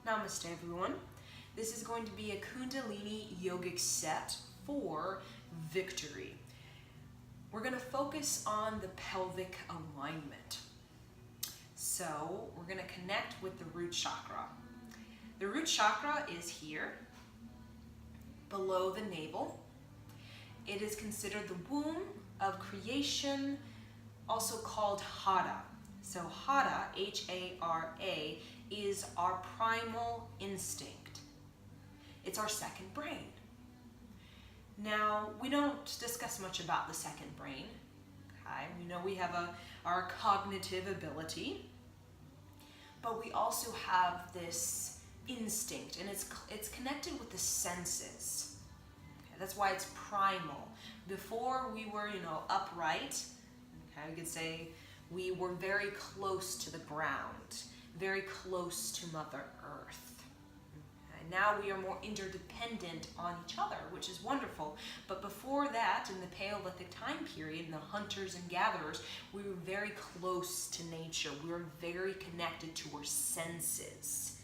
Namaste everyone. This is going to be a Kundalini yogic set for victory. We're going to focus on the pelvic alignment. So we're going to connect with the root chakra. The root chakra is here, below the navel. It is considered the womb of creation, also called Hara. So Hara, H-A-R-A, is our primal instinct. It's our second brain. Now, we don't discuss much about the second brain. Okay? We know we have our cognitive ability, but we also have this instinct, and it's connected with the senses. Okay? That's why it's primal. Before we were, upright, okay, we could say we were very close to the ground, very close to Mother Earth. Okay? Now we are more interdependent on each other, which is wonderful. But before that, in the Paleolithic time period, in the hunters and gatherers, we were very close to nature. We were very connected to our senses,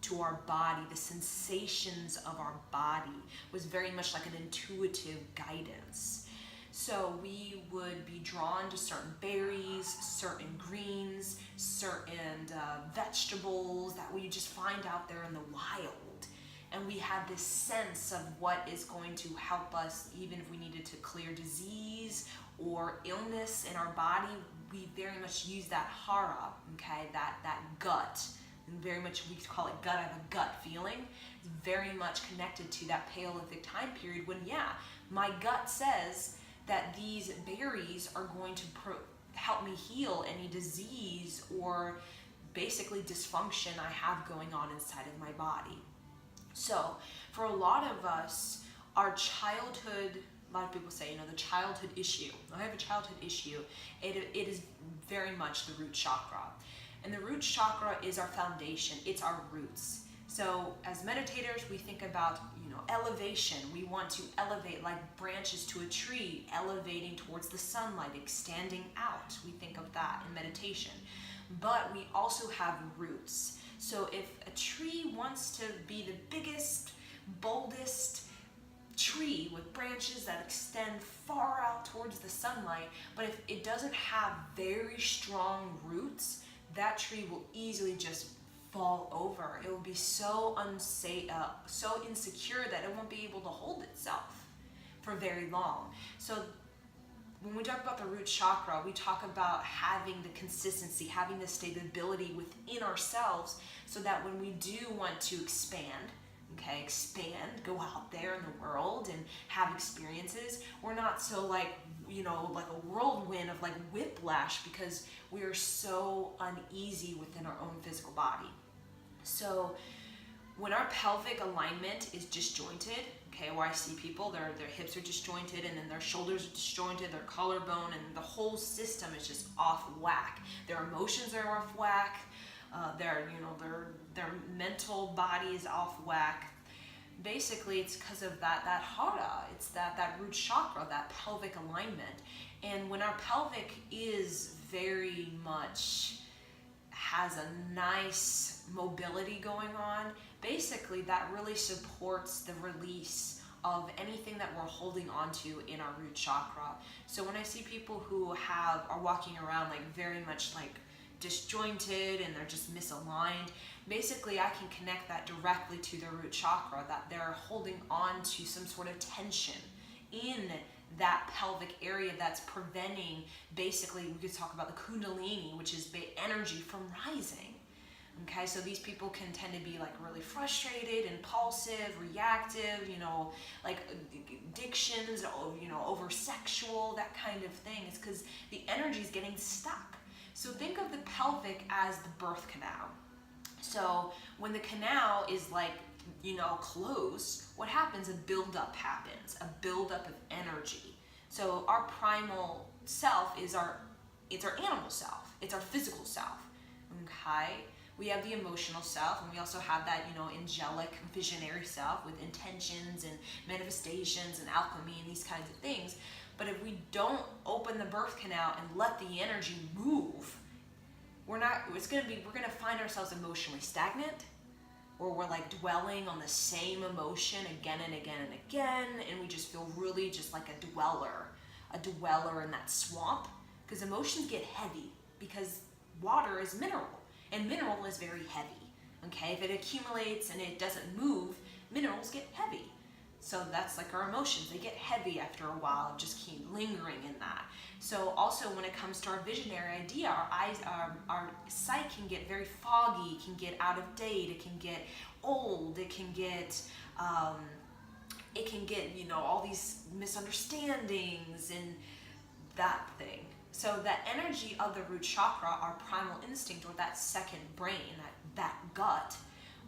to our body. The sensations of our body was very much like an intuitive guidance. So we would be drawn to certain berries, certain greens, certain vegetables that we just find out there in the wild. And we had this sense of what is going to help us, even if we needed to clear disease or illness in our body. We very much use that hara, okay, that gut. And very much, we call it gut. I have a gut feeling. It's very much connected to that Paleolithic time period when, my gut says that these berries are going to help me heal any disease or basically dysfunction I have going on inside of my body. So for a lot of us, our childhood, a lot of people say, the childhood issue. I have a childhood issue. It is very much the root chakra. And the root chakra is our foundation. It's our roots. So as meditators, we think about, elevation. We want to elevate like branches to a tree, elevating towards the sunlight, extending out. We think of that in meditation. But we also have roots. So if a tree wants to be the biggest, boldest tree with branches that extend far out towards the sunlight, but if it doesn't have very strong roots, that tree will easily just fall over. It will be so unsafe, so insecure that it won't be able to hold itself for very long. So when we talk about the root chakra, we talk about having the consistency, having the stability within ourselves, so that when we do want to expand, go out there in the world and have experiences, we're not so like a whirlwind of like whiplash, because we are so uneasy within our own physical body. So when our pelvic alignment is disjointed, where I see people, their hips are disjointed, and then their shoulders are disjointed, their collarbone, and the whole system is just off whack. Their emotions are off whack. Their mental body is off whack. Basically, it's because of that hara. It's that root chakra, that pelvic alignment. And when our pelvic is very much has a nice mobility going on, basically that really supports the release of anything that we're holding onto in our root chakra. So when I see people who are walking around like very much like disjointed and they're just misaligned, basically I can connect that directly to the root chakra, that they're holding on to some sort of tension in that pelvic area that's preventing, basically we could talk about the Kundalini, which is energy, from rising. Okay, so these people can tend to be like really frustrated, impulsive, reactive, like addictions, over sexual, that kind of thing. It's because the energy is getting stuck. So think of the pelvic as the birth canal. So when the canal is like, closed, what happens? A buildup happens, a buildup of energy. So our primal self it's our animal self, it's our physical self, okay? We have the emotional self, and we also have that, angelic, visionary self with intentions and manifestations and alchemy and these kinds of things. But if we don't open the birth canal and let the energy move, we're gonna find ourselves emotionally stagnant. or we're like dwelling on the same emotion again and again and again, and we just feel really just like a dweller in that swamp, because emotions get heavy because water is mineral, and mineral is very heavy. Okay, if it accumulates and it doesn't move, minerals get heavy. So that's like our emotions. They get heavy after a while, just keep lingering in that. So also when it comes to our visionary idea, our sight can get very foggy, it can get out of date, it can get old, it can get, all these misunderstandings and that thing. So that energy of the root chakra, our primal instinct, or that second brain, that gut,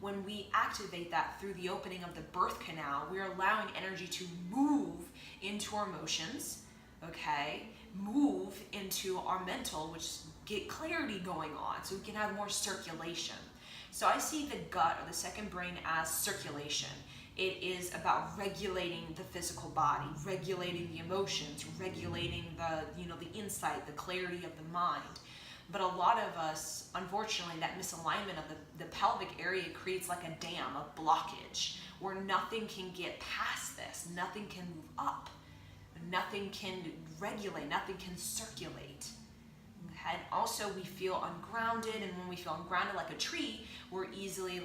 when we activate that through the opening of the birth canal, we're allowing energy to move into our emotions, okay? Move into our mental, which get clarity going on, so we can have more circulation. So I see the gut, or the second brain, as circulation. It is about regulating the physical body, regulating the emotions, regulating the insight, the clarity of the mind. But a lot of us, unfortunately, that misalignment of the pelvic area creates like a dam, a blockage, where nothing can get past this, nothing can move up, nothing can regulate, nothing can circulate. Okay? And also we feel ungrounded, and when we feel ungrounded like a tree, we're easily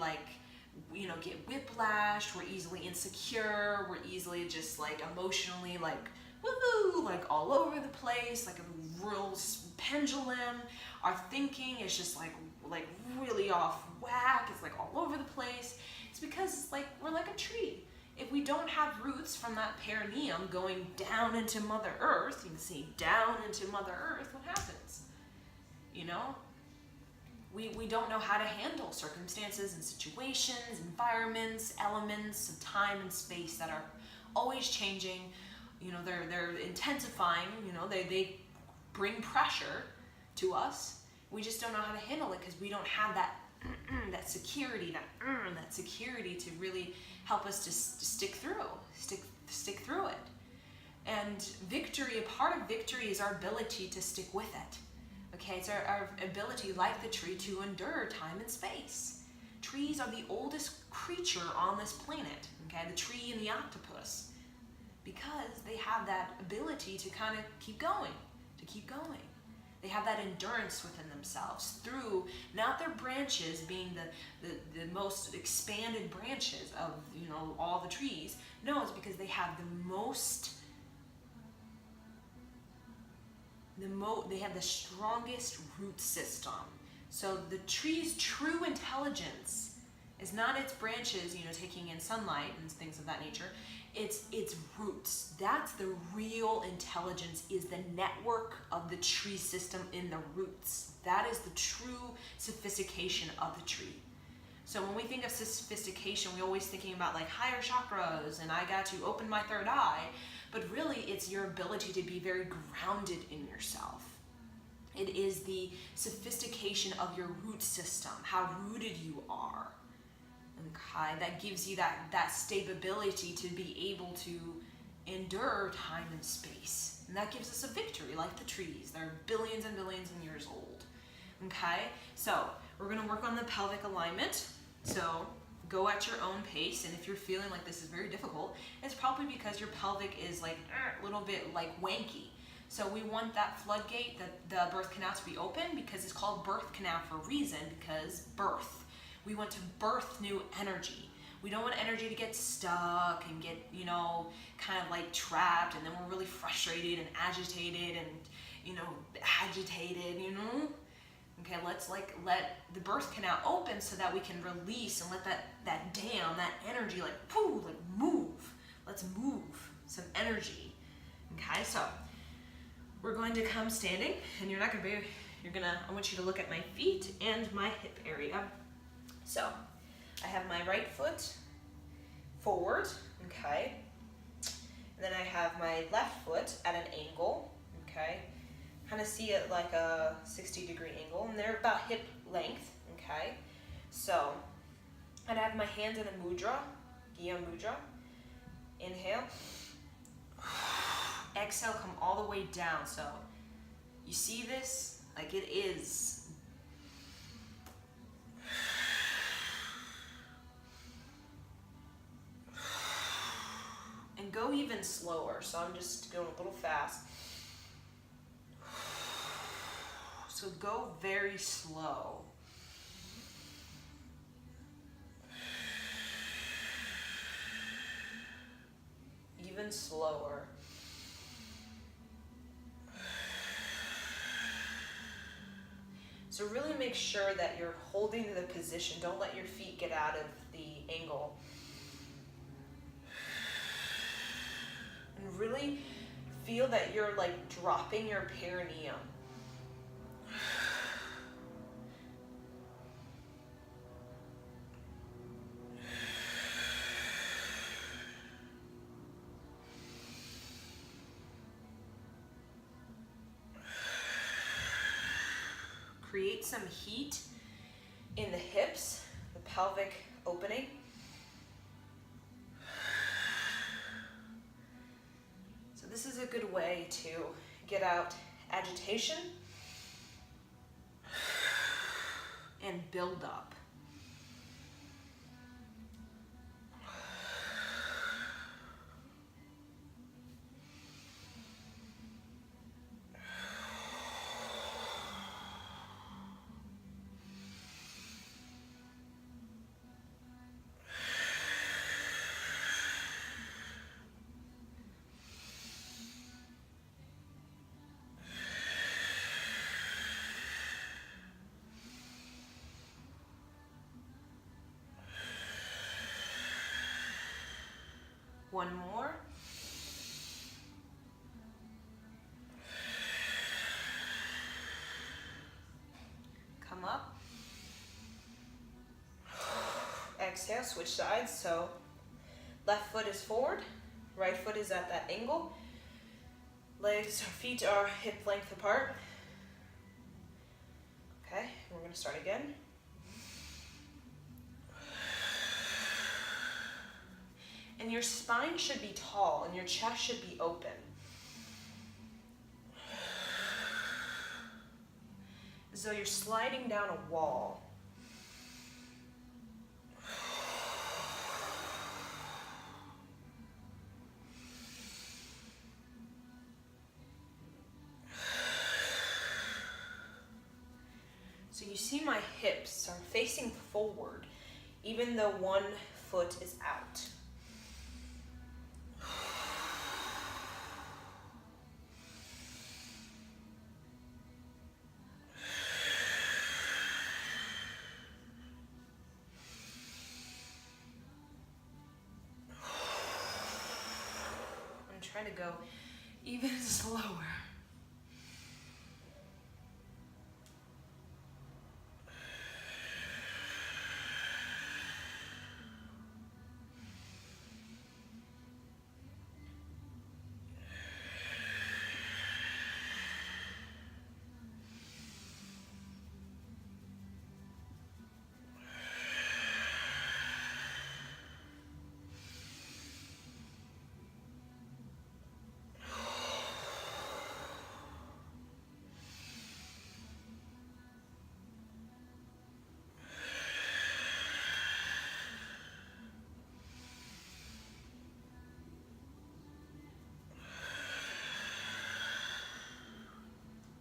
get whiplash, we're easily insecure, we're easily just like emotionally like woo, like all over the place, like a real pendulum. Our thinking is just like really off whack. It's like all over the place. It's because it's like we're like a tree. If we don't have roots from that perineum going down into Mother Earth, you can see down into Mother Earth, what happens? We don't know how to handle circumstances and situations, environments, elements of time and space that are always changing. They're intensifying. They bring pressure to us. We just don't know how to handle it because we don't have that that security, that security to really help us to stick through it. And victory, a part of victory is our ability to stick with it. Okay, it's our ability, like the tree, to endure time and space. Trees are the oldest creature on this planet, okay, the tree and the octopus, because they have that ability to kind of keep going. They have that endurance within themselves through, not their branches being the most expanded branches of, all the trees. No, it's because they have they have the strongest root system. So the tree's true intelligence is not its branches, taking in sunlight and things of that nature. It's its roots. That's the real intelligence, is the network of the tree system in the roots. That is the true sophistication of the tree. So when we think of sophistication, we're always thinking about like higher chakras and I got to open my third eye, but really it's your ability to be very grounded in yourself. It is the sophistication of your root system, how rooted you are. Okay, that gives you that stability to be able to endure time and space. And that gives us a victory, like the trees. They're billions and billions of years old. Okay, so we're going to work on the pelvic alignment. So go at your own pace, and if you're feeling like this is very difficult, it's probably because your pelvic is like a little bit like wanky. So we want that floodgate, the birth canal, to be open, because it's called birth canal for a reason, because birth. We want to birth new energy. We don't want energy to get stuck and get, kind of like trapped, and then we're really frustrated and agitated and, Okay, let's let the birth canal open so that we can release and let that dam, that energy move. Let's move some energy. Okay, so we're going to come standing, and I want you to look at my feet and my hip area. So I have my right foot forward, okay, and then I have my left foot at an angle, okay. Kind of see it like a 60-degree angle, and they're about hip length, okay? So, I'd have my hands in a mudra, Gya mudra. Inhale. Exhale, come all the way down. So, you see this? Like it is. even slower. So I'm just going a little fast. So go very slow. Even slower. So really make sure that you're holding the position. Don't let your feet get out of the angle. And really feel that you're like dropping your perineum. Create some heat in the hips, the pelvic opening. So this is a good way to get out agitation and build up. One more. Come up. Exhale, switch sides. So left foot is forward, right foot is at that angle. Legs, feet are hip length apart. Okay, we're going to start again. And your spine should be tall and your chest should be open. As though you're sliding down a wall. So you see my hips are facing forward, even though one foot is out. I'm trying to go even slower.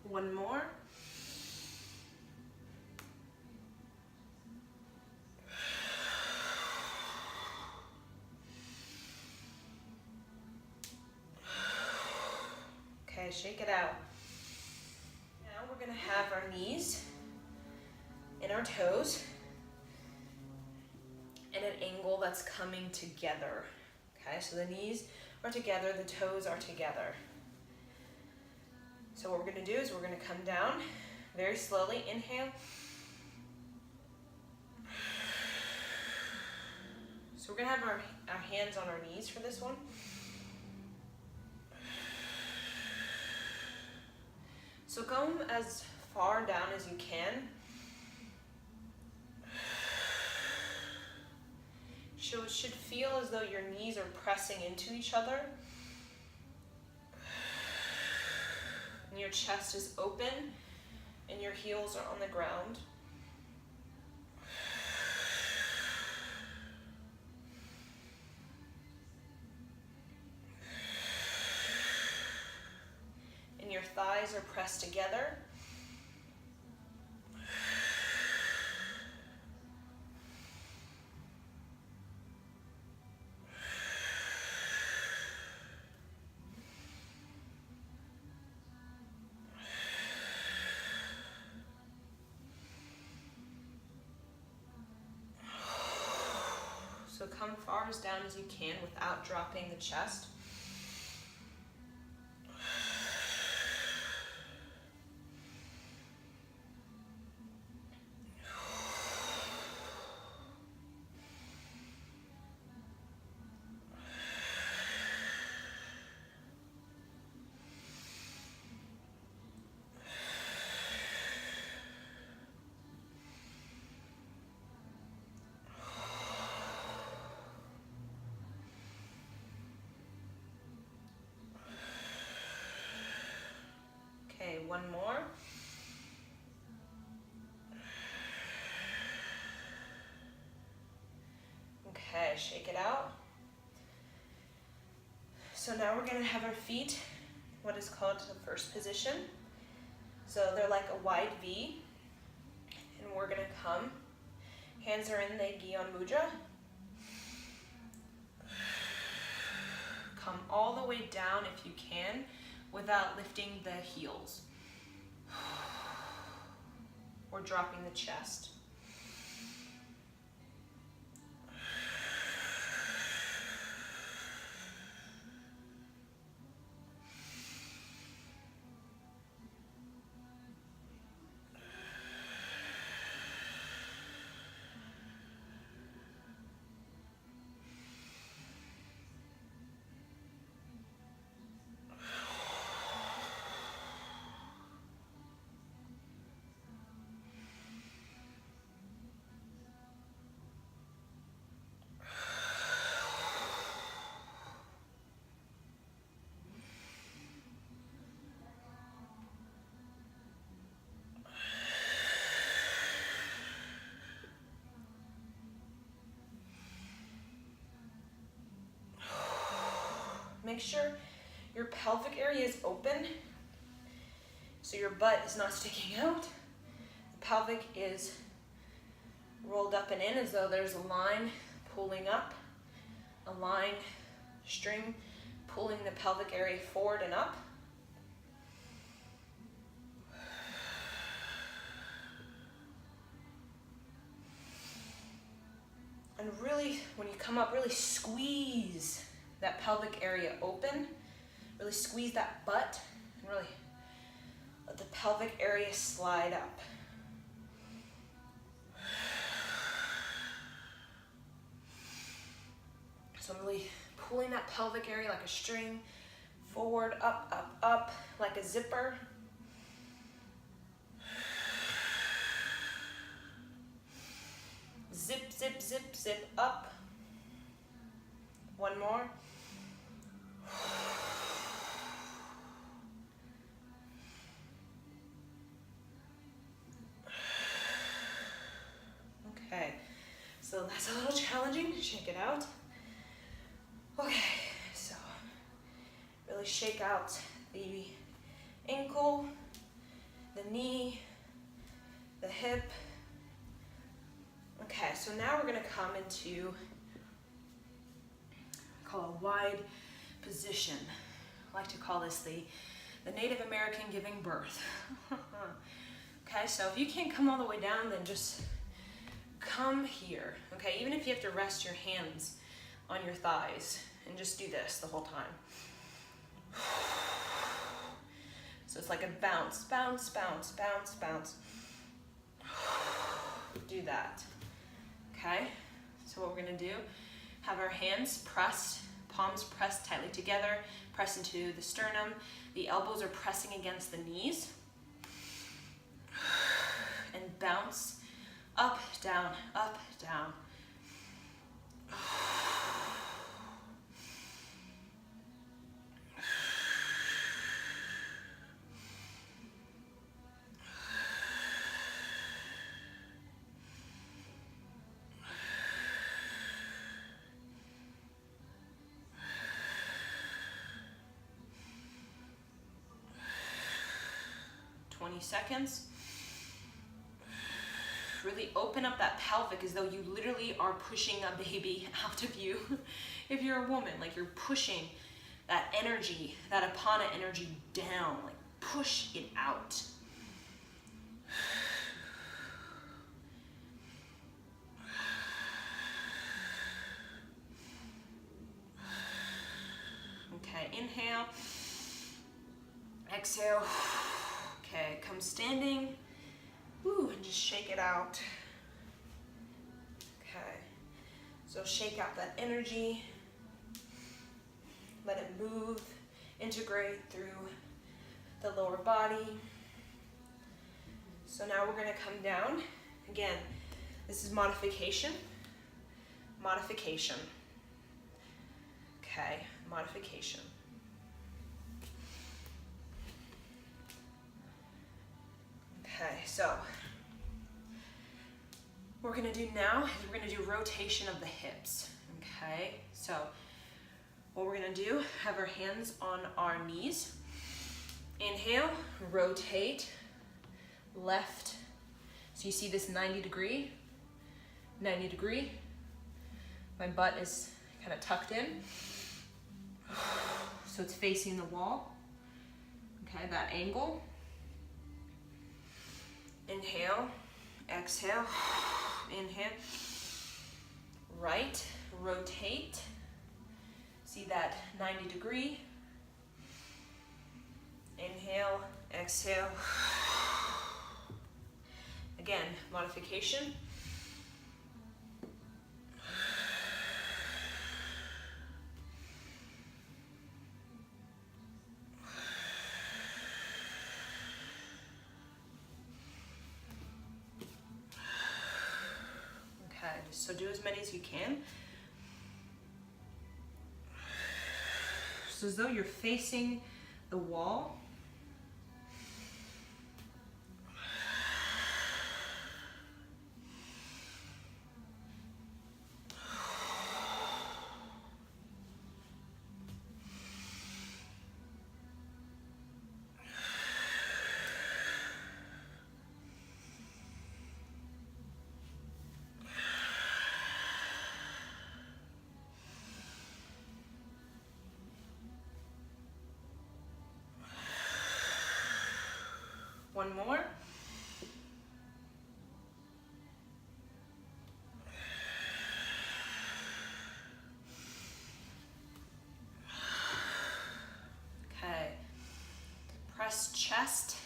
One more. Okay, shake it out. Now we're going to have our knees and our toes in an angle that's coming together. Okay, so the knees are together, the toes are together. So what we're going to do is we're going to come down very slowly. Inhale. So we're going to have our hands on our knees for this one. So go as far down as you can. So it should feel as though your knees are pressing into each other. And your chest is open and your heels are on the ground. thighs are pressed together. So come far as down as you can without dropping the chest. Okay, one more. Okay, shake it out. So now we're going to have our feet, what is called the first position. So they're like a wide V. And we're going to come. Hands are in the Gyan Mudra. Come all the way down if you can without lifting the heels or dropping the chest. Make sure your pelvic area is open, so your butt is not sticking out. The pelvic is rolled up and in as though there's a line pulling up, a line, string pulling the pelvic area forward and up. And really, when you come up, really squeeze that pelvic area open. Really squeeze that butt and really let the pelvic area slide up. So I'm really pulling that pelvic area like a string, forward, up, up, up, like a zipper. Zip, zip, zip, zip, up. One more. Okay, so that's a little challenging. Shake it out. Okay, so really shake out the ankle, the knee, the hip. Okay, so now we're going to come into a wide position. I like to call this the Native American giving birth. Okay, so if you can't come all the way down, then just come here. Okay, even if you have to rest your hands on your thighs and just do this the whole time. So it's like a bounce, bounce, bounce, bounce, bounce. Do that. Okay, so what we're gonna do, have our hands pressed, palms pressed tightly together, press into the sternum. The elbows are pressing against the knees. And bounce up, down, up, down. 20 seconds. Really open up that pelvic as though you literally are pushing a baby out of you. If you're a woman, like you're pushing that energy, that Apana energy down, like push it out. Okay, inhale, exhale. Okay, come standing. Woo, and just shake it out. Okay, so shake out that energy. Let it move, integrate through the lower body. So now we're gonna come down. Again, this is modification, modification. Okay, modification. Okay, so what we're gonna do now is we're gonna do rotation of the hips. Okay, so what we're gonna do, have our hands on our knees. Inhale, rotate, left. So you see this 90 degree. My butt is kind of tucked in. So it's facing the wall. Okay, that angle. Inhale, exhale, inhale. Right, rotate. See that 90 degree. Inhale, exhale. Again, modification. Okay, so do as many as you can. So as though you're facing the wall. One more. Okay. Press chest,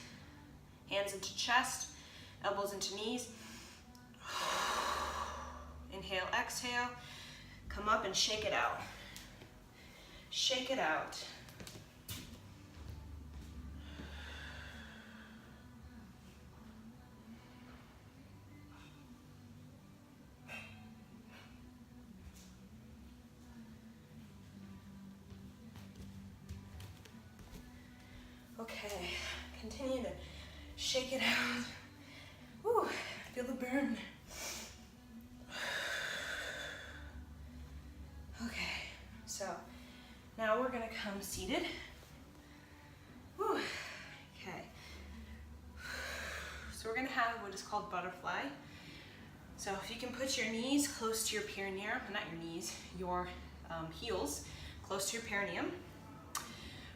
hands into chest, elbows into knees. Inhale, exhale. Come up and shake it out. Shake it out. Okay, continue to shake it out. Woo, feel the burn. Okay, so now we're gonna come seated. Woo, okay. So we're gonna have what is called butterfly. So if you can put your knees close to your perineum, not your knees, your heels close to your perineum.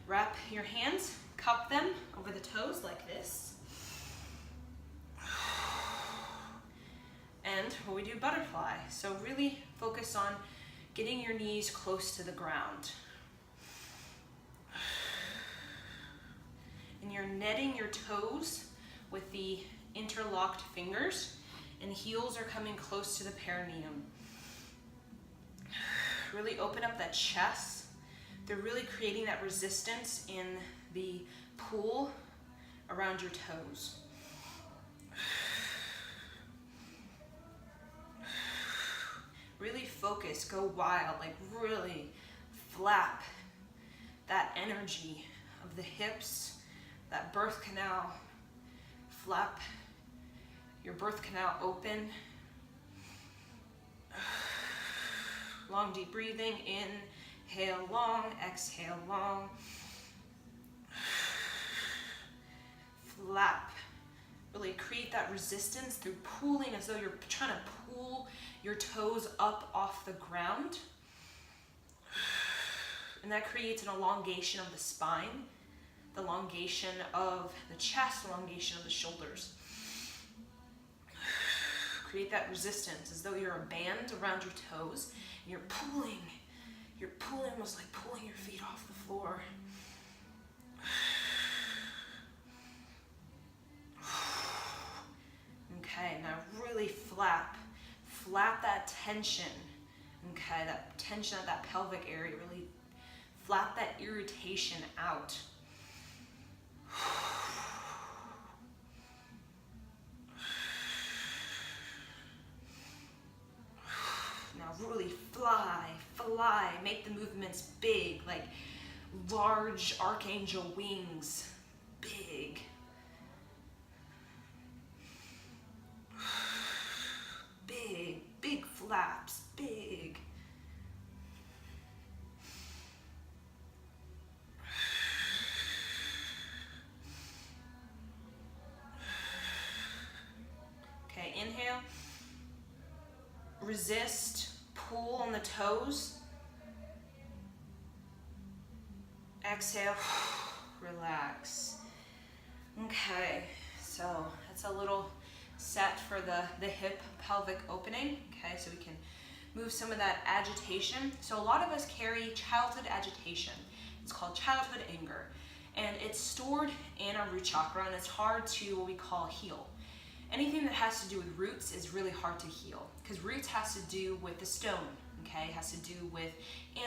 Wrap your hands, cup them over the toes like this. And we do butterfly. So really focus on getting your knees close to the ground. And you're netting your toes with the interlocked fingers, and heels are coming close to the perineum. Really open up that chest. They're really creating that resistance in the pool around your toes. Really focus, go wild, like really flap that energy of the hips, that birth canal. Flap your birth canal open. Long, deep breathing. Inhale long, exhale long. Flap Really create that resistance through pulling, as though you're trying to pull your toes up off the ground. And that creates an elongation of the spine, the elongation of the chest, elongation of the shoulders. Create that resistance as though you're a band around your toes and you're pulling almost like pulling your feet off the floor. Okay, now really flap that tension. Okay, that tension of that pelvic area, really flap that irritation out. Now really fly, make the movements big, like large archangel wings, big. Big flaps, big. Okay, inhale. Resist, pull on the toes. Exhale, relax. Okay, so that's a little set for the hip pelvic opening. Okay, so we can move some of that agitation. So a lot of us carry childhood agitation. It's called childhood anger, and it's stored in our root chakra, and it's hard to what we call heal. Anything that has to do with roots is really hard to heal, because roots has to do with the stone, okay? It has to do with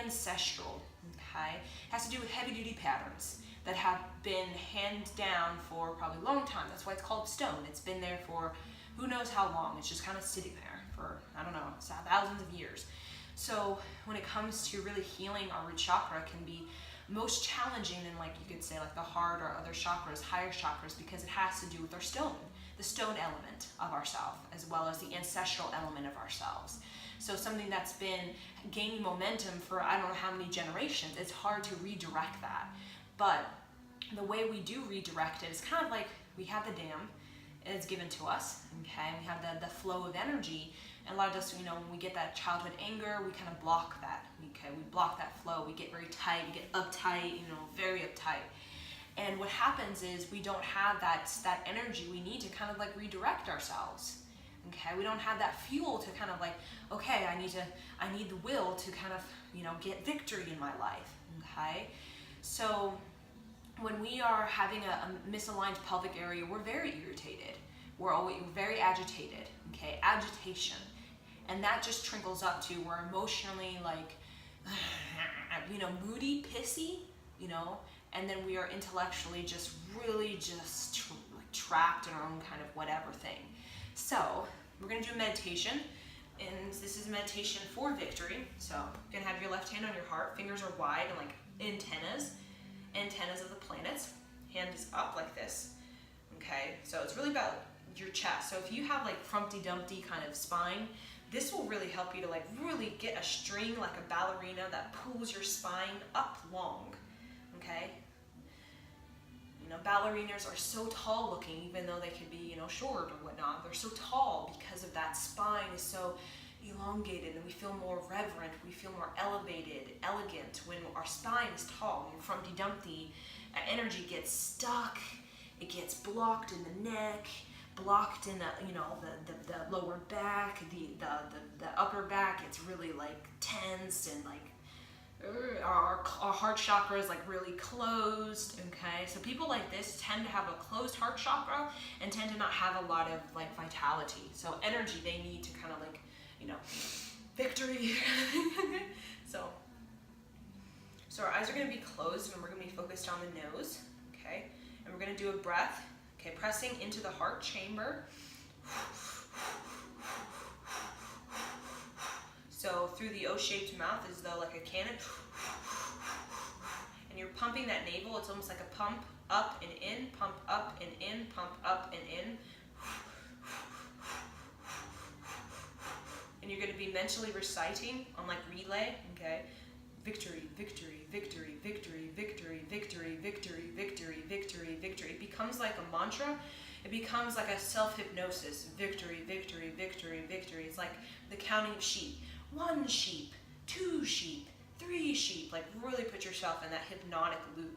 ancestral, okay? It has to do with heavy duty patterns that have been handed down for probably a long time. That's why it's called stone. It's been there for who knows how long. It's just kind of sitting there for, I don't know, thousands of years. So when it comes to really healing our root chakra, can be most challenging than, like you could say, like the heart or other chakras, higher chakras, because it has to do with our stone, the stone element of ourselves, as well as the ancestral element of ourselves. So something that's been gaining momentum for I don't know how many generations, it's hard to redirect that. But the way we do redirect it is kind of like we have the dam, it's given to us, okay? We have the flow of energy, and a lot of us, when we get that childhood anger, we kind of block that, okay? We block that flow, we get very tight, we get uptight, very uptight. And what happens is we don't have that energy we need to kind of like redirect ourselves, okay? We don't have that fuel to kind of like, okay, I need the will to kind of, get victory in my life, okay? So when we are having a misaligned pelvic area, we're very irritated. We're very agitated, okay? Agitation. And that just trickles up to we're emotionally like, moody, pissy, and then we are intellectually just really trapped in our own kind of whatever thing. So we're gonna do a meditation, and this is a meditation for victory. So you're gonna have your left hand on your heart, fingers are wide and like antennas of the planets. Hand is up like this, okay? So it's really about your chest. So if you have like Frumpty Dumpty kind of spine, this will really help you to like really get a string like a ballerina that pulls your spine up long, okay? Ballerinas are so tall looking, even though they could be, short or whatnot. They're so tall because of that spine is so elongated, and we feel more reverent, we feel more elevated, elegant when our spine is tall. When Frumpty Dumpty, energy gets stuck, it gets blocked in the neck, blocked in the lower back, the upper back. It's really like tense, and like our heart chakra is like really closed, okay? So people like this tend to have a closed heart chakra and tend to not have a lot of like vitality. So energy, they need to kind of like, victory. So our eyes are going to be closed, and we're going to be focused on the nose, okay? And we're going to do a breath, okay, pressing into the heart chamber. So through the O-shaped mouth, as though like a cannon. And you're pumping that navel. It's almost like a pump up and in, pump up and in, pump up and in. And you're going to be mentally reciting on like relay, okay? Victory, victory, victory, victory, victory, victory, victory, victory, victory, victory. It becomes like a mantra. It becomes like a self-hypnosis. Victory, victory, victory, victory. It's like the counting of sheep. 1 sheep, 2 sheep, 3 sheep. Like really put yourself in that hypnotic loop.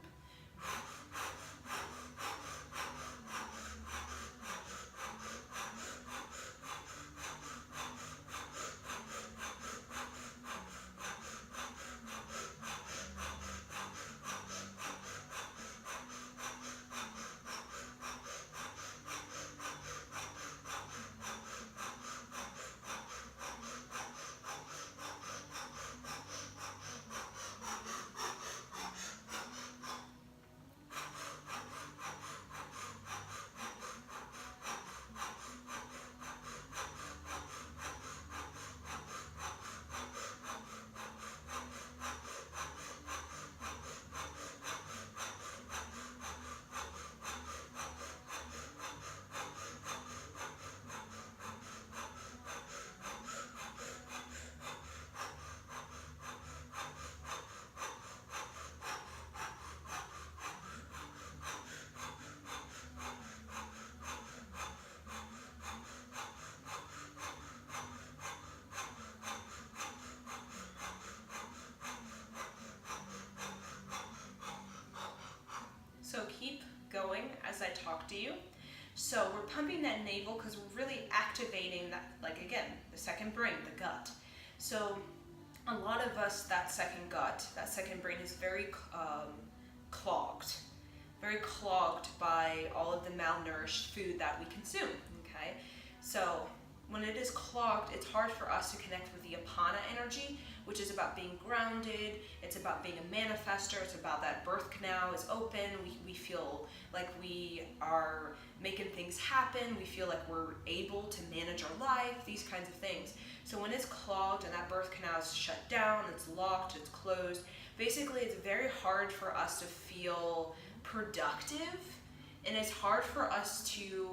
So keep going as I talk to you. So we're pumping that navel because we're really activating that, like again, the second brain, the gut. So a lot of us, that second gut, that second brain is very clogged by all of the malnourished food that we consume, okay? So when it is clogged, it's hard for us to connect with the Apana energy, which is about being grounded, it's about being a manifester, it's about that birth canal is open, we feel like we are making things happen, we feel like we're able to manage our life, these kinds of things. So when it's clogged and that birth canal is shut down, it's locked, it's closed, basically it's very hard for us to feel productive, and it's hard for us to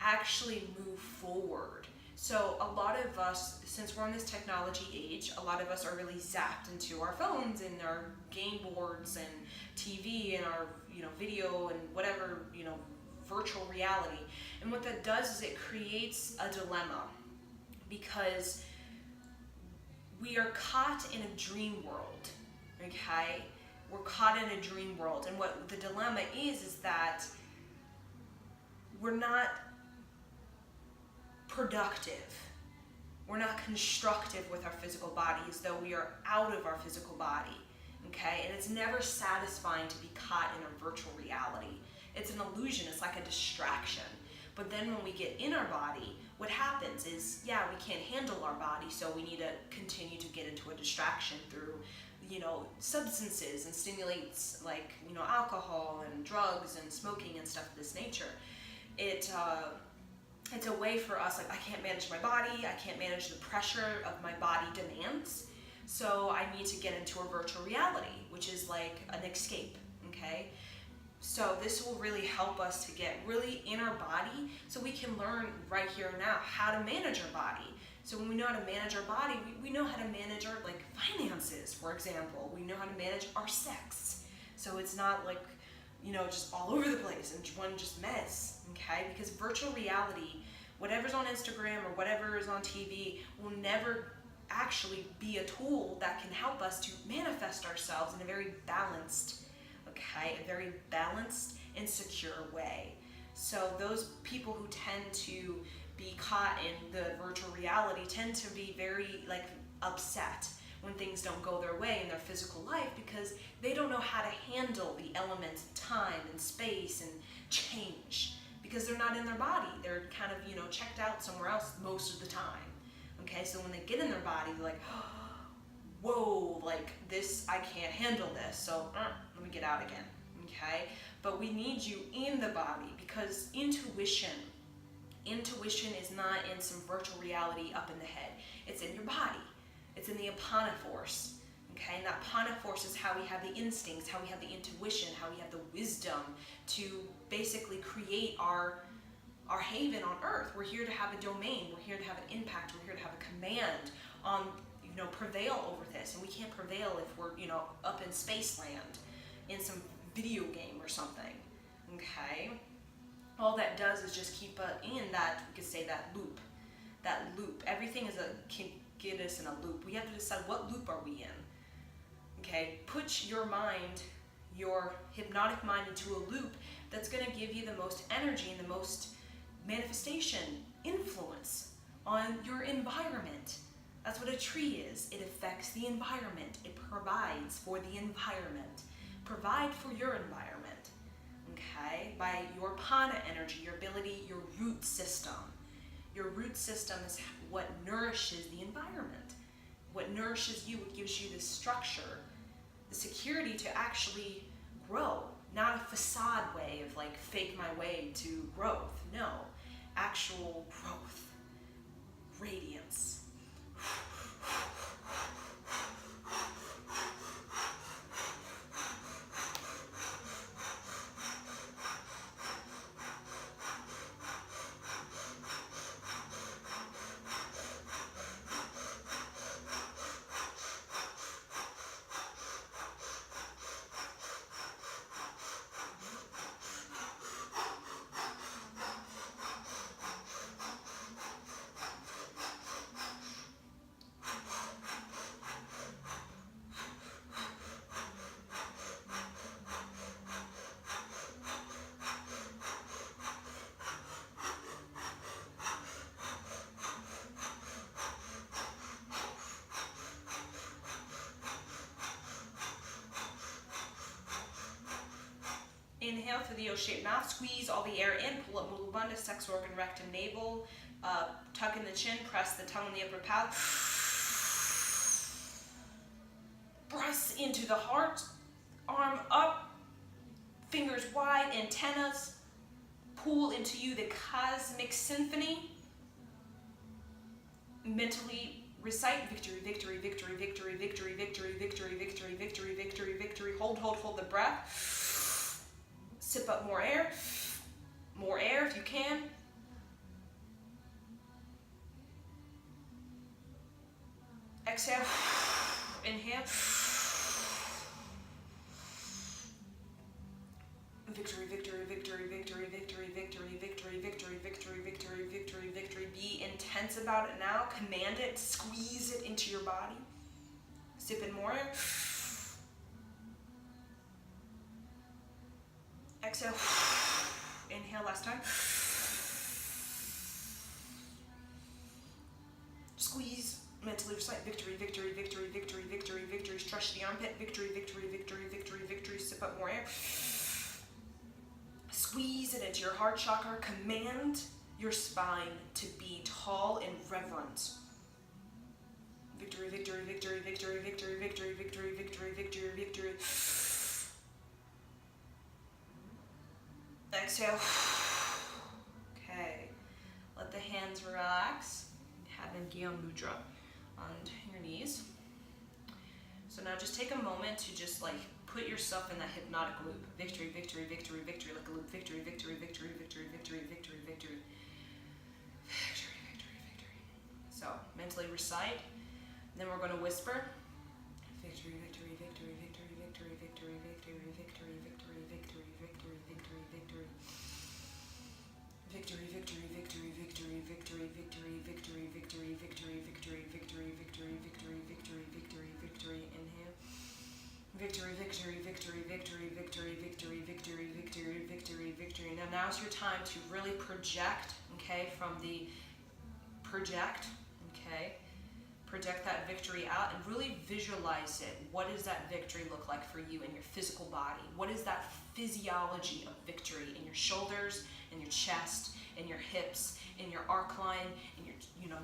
actually move forward. So a lot of us, since we're in this technology age, a lot of us are really zapped into our phones and our game boards and TV and our video and whatever, virtual reality. And what that does is it creates a dilemma, because we are caught in a dream world, okay? We're caught in a dream world, and what the dilemma is that we're not productive. We're not constructive with our physical body, as though we are out of our physical body, okay? And it's never satisfying to be caught in a virtual reality. It's an illusion, it's like a distraction. But then when we get in our body, what happens is, we can't handle our body, so we need to continue to get into a distraction through substances and stimulates like, alcohol and drugs and smoking and stuff of this nature. It's a way for us, like, I can't manage my body, I can't manage the pressure of my body demands, so I need to get into a virtual reality, which is like an escape, okay? So this will really help us to get really in our body, so we can learn right here and now how to manage our body. So when we know how to manage our body, we know how to manage our finances, for example. We know how to manage our sex. So it's not like, just all over the place and one just mess, okay? Because virtual reality, whatever's on Instagram or whatever is on TV, will never actually be a tool that can help us to manifest ourselves in a very balanced, and secure way. So those people who tend to be caught in the virtual reality tend to be very upset when things don't go their way in their physical life, because they don't know how to handle the elements of time and space and change, because they're not in their body. They're kind of, checked out somewhere else most of the time. Okay, so when they get in their body, they're like, whoa, this, I can't handle this, so let me get out again, okay? But we need you in the body, because intuition is not in some virtual reality up in the head. It's in your body. It's in the Apana force, okay? And that Apana force is how we have the instincts, how we have the intuition, how we have the wisdom to basically create our haven on earth. We're here to have a domain. We're here to have an impact. We're here to have a command on, prevail over this. And we can't prevail if we're, up in space land in some video game or something, okay? all that does is just keep in that, we could say that loop. Everything can get us in a loop. We have to decide what loop are we in. Okay, put your mind, your hypnotic mind, into a loop that's going to give you the most energy and the most manifestation, influence on your environment. That's what a tree is. It affects the environment. It provides for the environment. Provide for your environment. Okay, by your Pana energy, your ability, your root system. Your root system is what nourishes the environment. What nourishes you, what gives you the structure, the security to actually grow. Not a facade way of like fake my way to growth. No, actual growth, radiance. Inhale through the O-shaped mouth, squeeze all the air in, pull up Mulabandha, sex organ, rectum, navel, tuck in the chin, press the tongue on the upper palate. Press into the heart, arm up, fingers wide, antennas, pull into you the cosmic symphony. Mentally recite victory, victory, victory, victory, victory, victory, victory, victory, victory, victory, victory. Hold the breath. Sip up more air if you can. Exhale, inhale. Victory, victory, victory, victory, victory, victory, victory, victory, victory, victory, victory, victory. Be intense about it now. Command it, squeeze it into your body. Sip in more air. Exhale, inhale last time. Squeeze, mentally recite victory, victory, victory, victory, victory, victory. Stretch the armpit, victory, victory, victory, victory, victory. Sip up more air. Squeeze it into your heart chakra. Command your spine to be tall in reverence. Victory, victory, victory, victory, victory, victory, victory, victory, victory, victory. Exhale. Okay. Let the hands relax. Have them Gyan Mudra on your knees. So now just take a moment to just like put yourself in that hypnotic loop. Victory, victory, victory, victory, like a loop. Victory, victory, victory, victory, victory, victory, victory. Victory, victory, victory. So mentally recite. Then we're going to whisper. Victory, victory, victory, victory, victory, victory, victory, victory, victory, victory, victory, victory, victory. Victory, victory, victory, victory, victory, victory, victory, victory, victory, victory, victory, victory, victory, victory, victory, victory. Inhale. Victory, victory, victory, victory, victory, victory, victory, victory, victory, victory. Now's your time to really project, okay, from the project that victory out and really visualize it. What does that victory look like for you in your physical body? What is that physiology of victory in your shoulders, in your chest, in your hips, in your arc line, in your,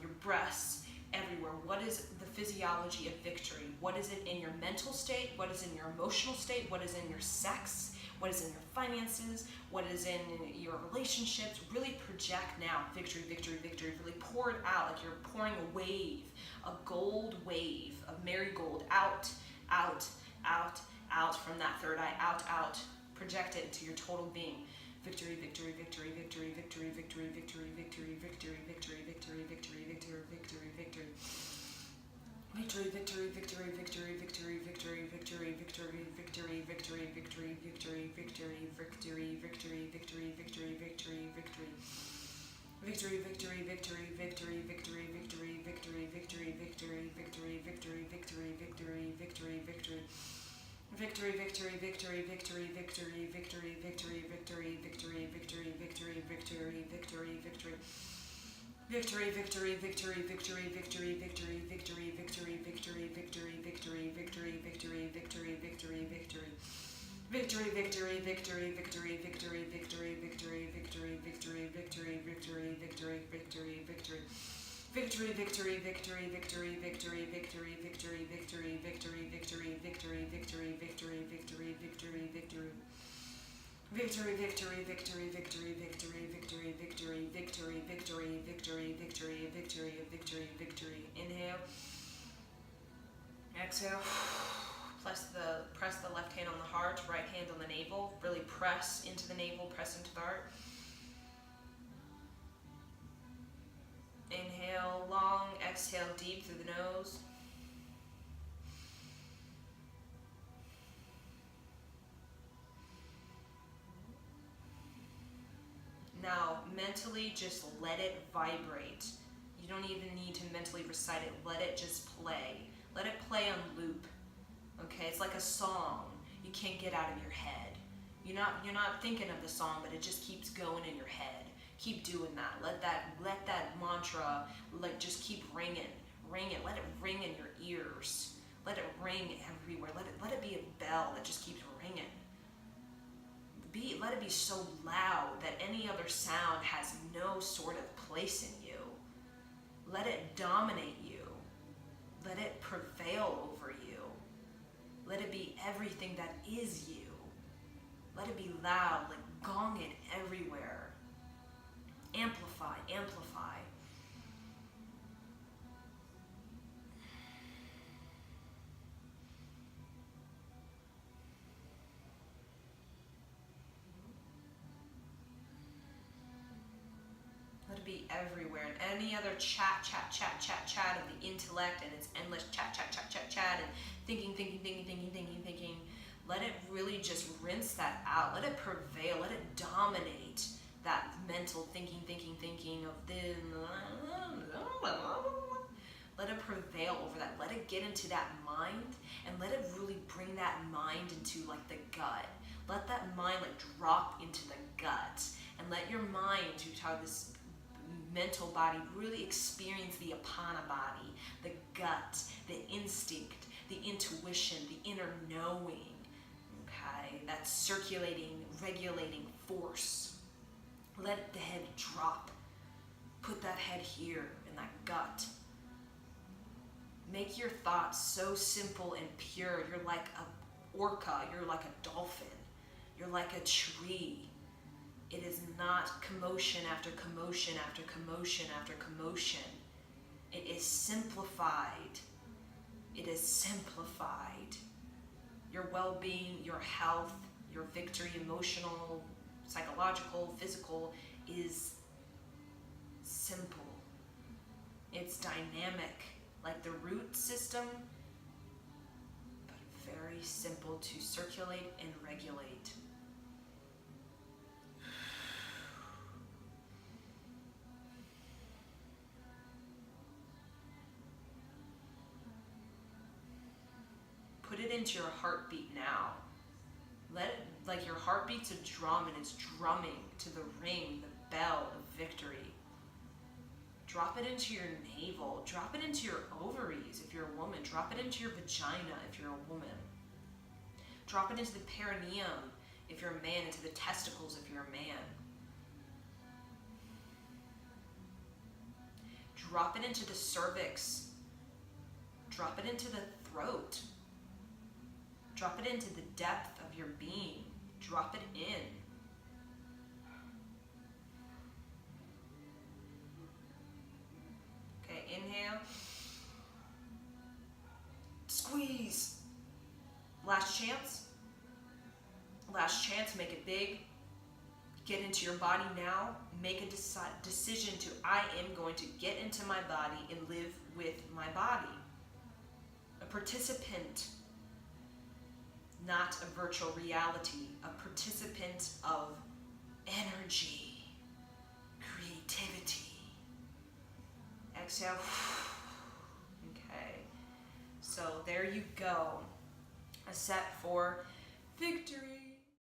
your breasts, everywhere? What is the physiology of victory? What is it in your mental state? What is in your emotional state? What is in your sex? What is in your finances? What is in your relationships? Really project now. Victory, victory, victory. Really pour it out like you're pouring a wave, a gold wave of marigold out, out, out, out from that third eye, out, out. Project it into your total being. Victory, victory, victory, victory, victory, victory, victory, victory, victory, victory, victory, victory, victory, victory, victory. Victory, victory, victory, victory, victory, victory, victory, victory, victory, victory, victory, victory, victory, victory, victory, victory, victory, victory, victory. Victory, victory, victory, victory, victory, victory, victory, victory, victory, victory, victory, victory, victory, victory, victory. Victory, victory, victory, victory, victory, victory, victory, victory, victory, victory, victory, victory, victory, victory. Victory, victory, victory, victory, victory, victory, victory, victory, victory, victory, victory, victory, victory, victory, victory, victory. Victory, victory, victory, victory, victory, victory, victory, victory, victory, victory, victory, victory, victory, victory. Victory, victory, victory, victory, victory, victory, victory, victory, victory, victory, victory, victory, victory, victory, victory, victory. Victory, victory, victory, victory, victory, victory, victory, victory, victory, victory, victory, victory, victory, victory. Inhale. Exhale. Press the left hand on the heart, right hand on the navel. Really press into the navel, press into the heart. Inhale long, exhale deep through the nose. Now, mentally just let it vibrate. You don't even need to mentally recite it. Let it just play. Let it play on loop. Okay, it's like a song. You can't get out of your head. You're not thinking of the song, but it just keeps going in your head. Keep doing that. Let that mantra just keep ringing. Ring it. Let it ring in your ears. Let it ring everywhere. Let it be a bell that just keeps ringing. Let it be so loud that any other sound has no sort of place in you. Let it dominate you. Let it prevail over you. Let it be everything that is you. Let it be loud, like gong it everywhere. Amplify, amplify. Let it be everywhere. And any other chat of the intellect, and it's endless chat, and thinking. Let it really just rinse that out. Let it prevail. Let it dominate that mental thinking of this. Let it prevail over that. Let it get into that mind, and let it really bring that mind into like the gut. Let that mind like drop into the gut, and let your mind, this mental body, really experience the apana body, the gut, the instinct, the intuition, the inner knowing. Okay, that circulating, regulating force. Let the head drop. Put that head here in that gut. Make your thoughts so simple and pure. You're like an orca. You're like a dolphin. You're like a tree. It is not commotion after commotion after commotion after commotion. It is simplified. It is simplified. Your well-being, your health, your victory, emotional, psychological, physical, is simple. It's dynamic, like the root system, but very simple to circulate and regulate. Put it into your heartbeat now. Let it, like your heartbeat's a drum, and it's drumming to the ring, the bell of victory. Drop it into your navel. Drop it into your ovaries if you're a woman. Drop it into your vagina if you're a woman. Drop it into the perineum if you're a man, into the testicles if you're a man. Drop it into the cervix. Drop it into the throat. Drop it into the depth of your being. Drop it in. Okay, inhale. Squeeze. Last chance. Last chance, make it big. Get into your body now. Make a decision to, I am going to get into my body and live with my body. a participant, not a virtual reality, a participant of energy, creativity. Exhale. Okay, so there you go. A set for victory.